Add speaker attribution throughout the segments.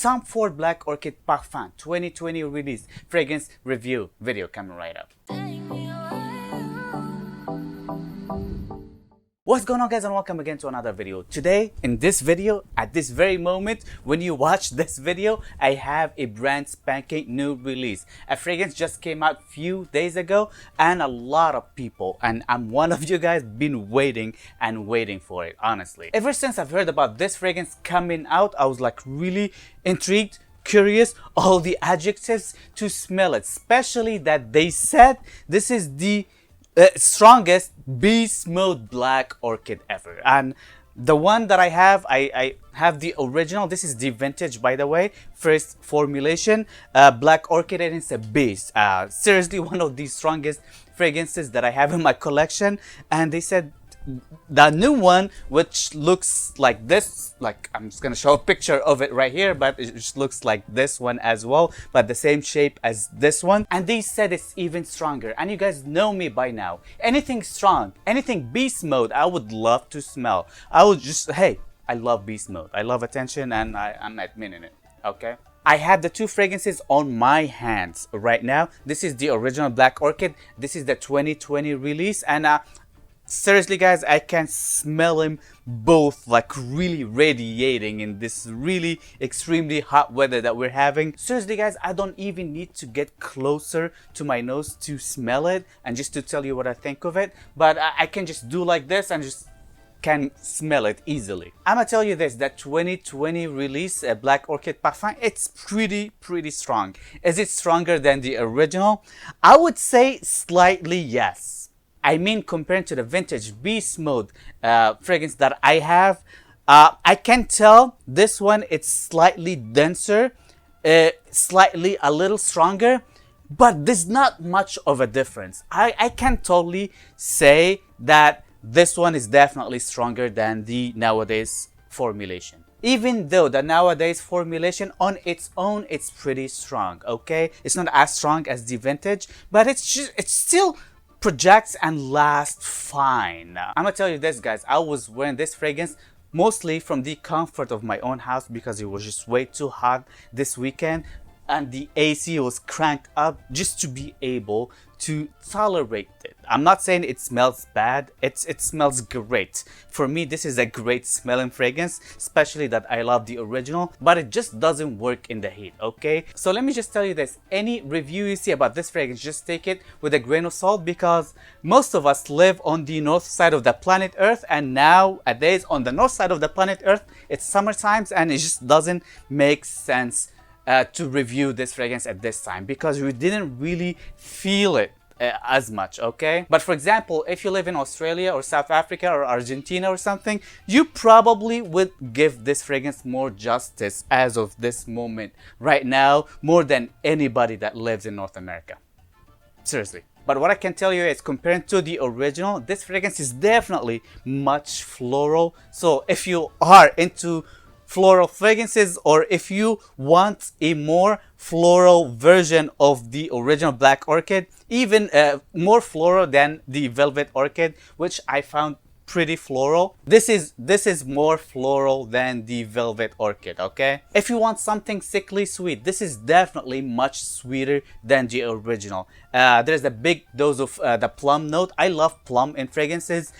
Speaker 1: Tom Ford Black Orchid Parfum 2020 release fragrance review video coming right up. What's going on, guys, and welcome again to another video. Today in this video, at this very moment when you watch this video, I have a brand spanking new release. A fragrance just came out a few days ago and a lot of people, and I'm one of you guys, been waiting and waiting for it, honestly. Ever since I've heard about this fragrance coming out, I was like really intrigued, curious, all the adjectives to smell it, especially that they said this is the strongest beast mode black orchid ever. And the one that I have the original. This is the vintage, by the way, first formulation black orchid, and it's a beast. Seriously, one of the strongest fragrances that I have in my collection. And they said the new one, which looks like this, like I'm just gonna show a picture of it right here, but it just looks like this one as well, but the same shape as this one. And they said it's even stronger, and you guys know me by now. Anything strong, anything beast mode, I would love to smell. I would just, hey, I love beast mode, I love attention, and I'm admitting it, okay? I have the two fragrances on my hands right now. This is the original black orchid, this is the 2020 release, and seriously, guys, I can smell them both like really radiating in this really extremely hot weather that we're having. Seriously, guys, I don't even need to get closer to my nose to smell it and just to tell you what I think of it, but I can just do like this and just can smell it easily. I'm gonna tell you this, that 2020 release Black Orchid Parfum, it's pretty strong. Is it stronger than the original? I would say slightly yes. I mean, compared to the vintage beast mode fragrance that I have, I can tell this one, it's slightly denser, slightly a little stronger, but there's not much of a difference. I can totally say that this one is definitely stronger than the nowadays formulation. Even though the nowadays formulation on its own, it's pretty strong, okay? It's not as strong as the vintage, but it's still projects and lasts fine. I'm gonna tell you this, guys, I was wearing this fragrance mostly from the comfort of my own house because it was just way too hot this weekend and the AC was cranked up just to be able to tolerate it. I'm not saying it smells bad, it smells great. For me, this is a great smelling fragrance, especially that I love the original, but it just doesn't work in the heat, okay? So let me just tell you this, any review you see about this fragrance, just take it with a grain of salt, because most of us live on the north side of the planet Earth, and nowadays on the north side of the planet Earth, it's summer times, and it just doesn't make sense to review this fragrance at this time because we didn't really feel it as much, okay? But for example, if you live in Australia or South Africa or Argentina or something, you probably would give this fragrance more justice as of this moment right now, more than anybody that lives in North America. Seriously. But what I can tell you is, compared to the original, this fragrance is definitely much floral. So if you are into floral fragrances, or if you want a more floral version of the original black orchid, even more floral than the velvet orchid, which I found pretty floral, this is more floral than the velvet orchid, okay? If you want something sickly sweet, this is definitely much sweeter than the original. There's a big dose of the plum note. I love plum in fragrances.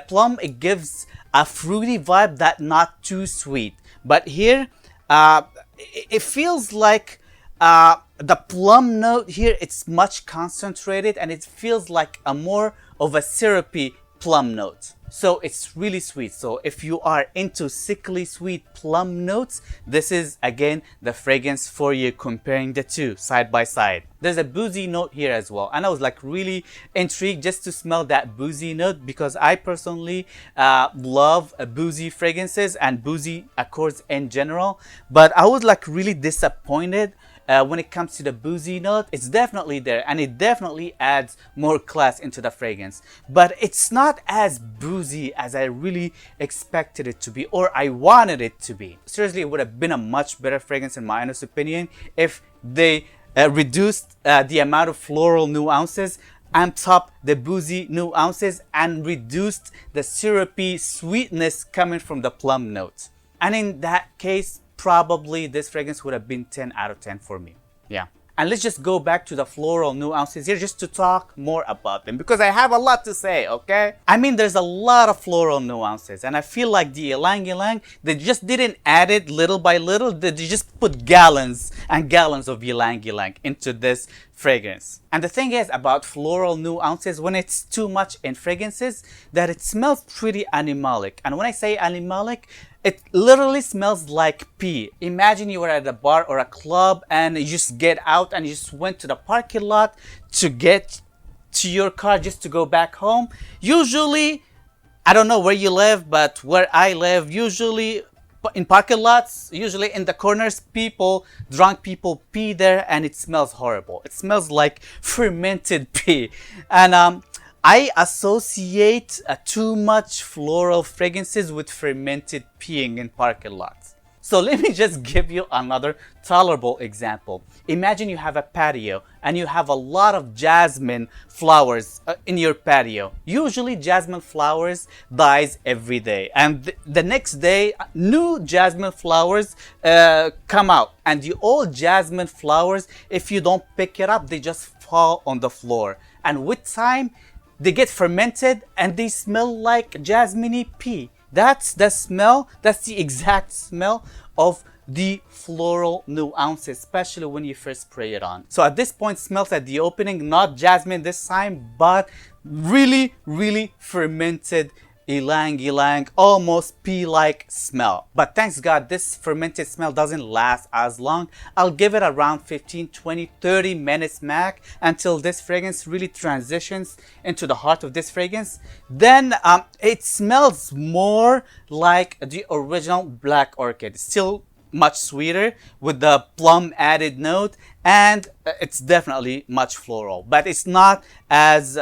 Speaker 1: Plum, it gives a fruity vibe that not too sweet. But here, it feels like the plum note here, it's much concentrated, and it feels like a more of a syrupy plum note. So it's really sweet. So if you are into sickly sweet plum notes, this is again the fragrance for you, comparing the two side by side. There's a boozy note here as well, and I was like really intrigued just to smell that boozy note, because I personally love boozy fragrances and boozy accords in general, but I was like really disappointed when it comes to the boozy note. It's definitely there, and it definitely adds more class into the fragrance, but it's not as boozy as I really expected it to be, or I wanted it to be. Seriously, it would have been a much better fragrance in my honest opinion if they reduced the amount of floral nuances, and top the boozy nuances, and reduced the syrupy sweetness coming from the plum note. And in that case, probably this fragrance would have been 10 out of 10 for me. Yeah. And let's just go back to the floral nuances here just to talk more about them, because I have a lot to say, okay? I mean, there's a lot of floral nuances, and I feel like the ylang ylang, they just didn't add it little by little. They just put gallons and gallons of ylang ylang into this fragrance. And the thing is about floral nuances, when it's too much in fragrances, that it smells pretty animalic. And when I say animalic, it literally smells like pee. Imagine you were at a bar or a club and you just get out and you just went to the parking lot to get to your car just to go back home. Usually, I don't know where you live, but where I live, usually in parking lots, usually in the corners, drunk people pee there, and it smells horrible. It smells like fermented pee. And I associate too much floral fragrances with fermented peeing in parking lots. So let me just give you another tolerable example. Imagine you have a patio and you have a lot of jasmine flowers in your patio. Usually jasmine flowers dies every day, and the next day new jasmine flowers come out, and the old jasmine flowers, if you don't pick it up, they just fall on the floor, and with time they get fermented and they smell like jasmine pee. That's the smell, that's the exact smell of the floral nuances, especially when you first spray it on. So at this point, smells at the opening, not jasmine this time, but really, really fermented ylang ylang, almost pea-like smell. But thanks God, this fermented smell doesn't last as long. I'll give it around 15, 20, 30 minutes max until this fragrance really transitions into the heart of this fragrance. Then it smells more like the original Black Orchid. Still much sweeter with the plum added note, and it's definitely much floral, but it's not as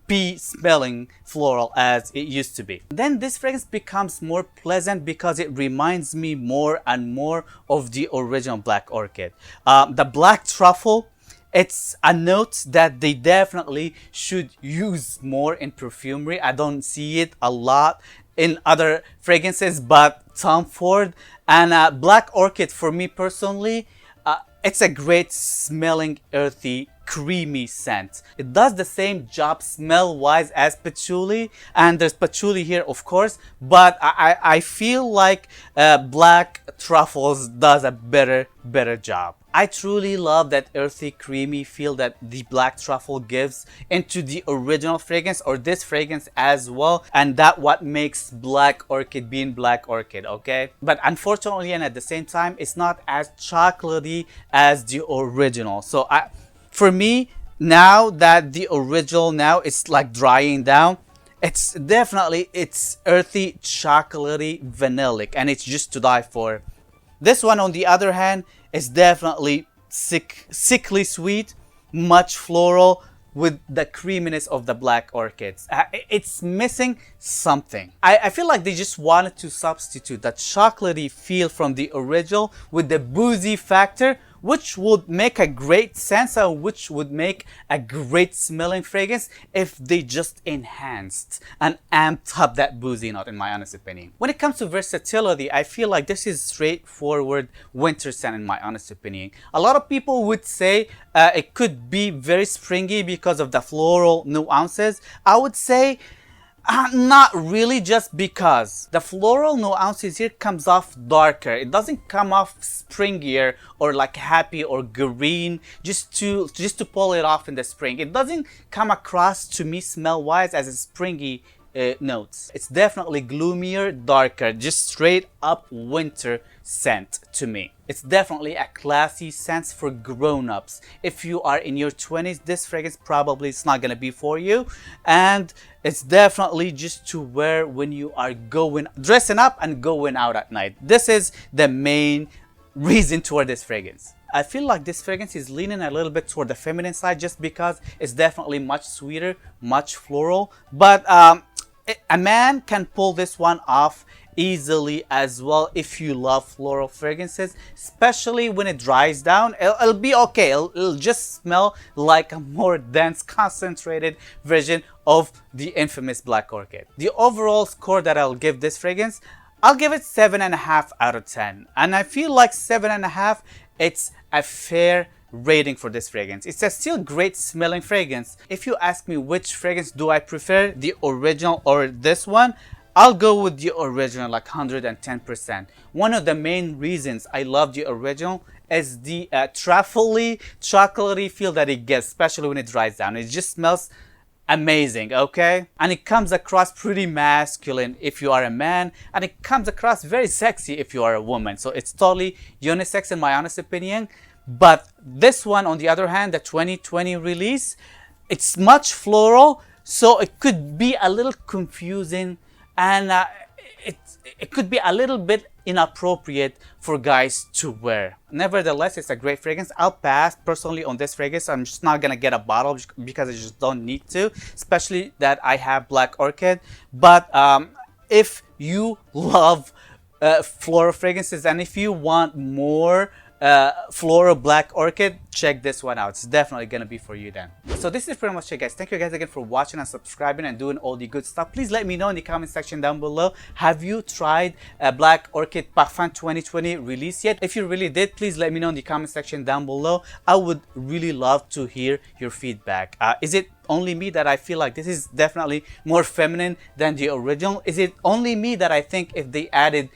Speaker 1: pea smelling floral as it used to be. Then this fragrance becomes more pleasant because it reminds me more and more of the original Black Orchid. The black truffle, it's a note that they definitely should use more in perfumery. I don't see it a lot in other fragrances, but Tom Ford and Black Orchid, for me personally, it's a great smelling, earthy, creamy scent. It does the same job smell wise as patchouli, and there's patchouli here of course, but I feel like Black Truffles does a better job. I truly love that earthy, creamy feel that the Black Truffle gives into the original fragrance, or this fragrance as well, and that what makes Black Orchid being Black Orchid, okay? But unfortunately, and at the same time, it's not as chocolatey as the original. So for me, now that the original now is like drying down, it's definitely, it's earthy, chocolatey, vanillic, and it's just to die for. This one, on the other hand, is definitely sickly sweet, much floral, with the creaminess of the Black Orchids. It's missing something. I feel like they just wanted to substitute that chocolatey feel from the original with the boozy factor, which would make a great sense, and which would make a great smelling fragrance if they just enhanced and amped up that boozy note, in my honest opinion. When it comes to versatility, I feel like this is straightforward winter scent, in my honest opinion. A lot of people would say it could be very springy because of the floral nuances. I would say not really, just because the floral nuances here comes off darker. It doesn't come off springier or like happy or green just to pull it off in the spring. It doesn't come across to me smell wise as a springy notes. It's definitely gloomier, darker, just straight up winter scent to me. It's definitely a classy scent for grown-ups. If you are in your 20s, this fragrance probably is not gonna be for you, and it's definitely just to wear when you are dressing up and going out at night. This is the main reason toward this fragrance. I feel like this fragrance is leaning a little bit toward the feminine side just because it's definitely much sweeter, much floral, but a man can pull this one off easily as well if you love floral fragrances, especially when it dries down. It'll be okay. It'll just smell like a more dense, concentrated version of the infamous Black Orchid. The overall score that I'll give this fragrance, I'll give it 7.5 out of 10. And I feel like 7.5, it's a fair rating for this fragrance. It's a still great smelling fragrance. If you ask me which fragrance do I prefer, the original or this one, I'll go with the original, like 110%. One of the main reasons I love the original is the truffly, chocolatey feel that it gets, especially when it dries down. It just smells amazing, okay? And it comes across pretty masculine if you are a man, and it comes across very sexy if you are a woman. So it's totally unisex in my honest opinion. But this one, on the other hand, the 2020 release, it's much floral, so it could be a little confusing, and it could be a little bit inappropriate for guys to wear. Nevertheless, it's a great fragrance. I'll pass personally on this fragrance. I'm just not gonna get a bottle because I just don't need to, especially that I have Black Orchid. But if you love floral fragrances, and if you want more floral Black Orchid, check this one out. It's definitely gonna be for you then. So this is pretty much it, guys. Thank you guys again for watching and subscribing and doing all the good stuff. Please let me know in the comment section down below, have you tried Black Orchid Parfum 2020 release yet? If you really did, please let me know in the comment section down below. I would really love to hear your feedback. Is it only me that I feel like this is definitely more feminine than the original? Is it only me that I think if they added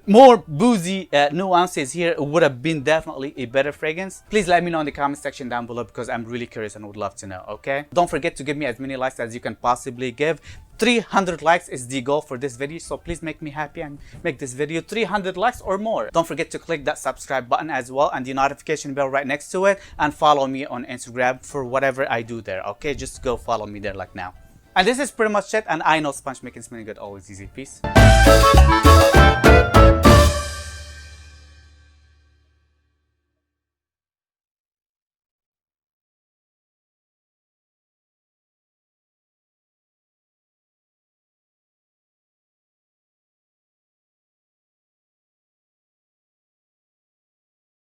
Speaker 1: more boozy nuances here, it would have been definitely a better fragrance? Please let me know in the comment section down below, because I'm really curious and would love to know, okay? Don't forget to give me as many likes as you can possibly give. 300 likes is the goal for this video, so please make me happy and make this video 300 likes or more. Don't forget to click that subscribe button as well and the notification bell right next to it, and follow me on Instagram for whatever I do there, okay? Just go follow me there like now. And this is pretty much it, and I know sponge making smelling good always easy. Peace.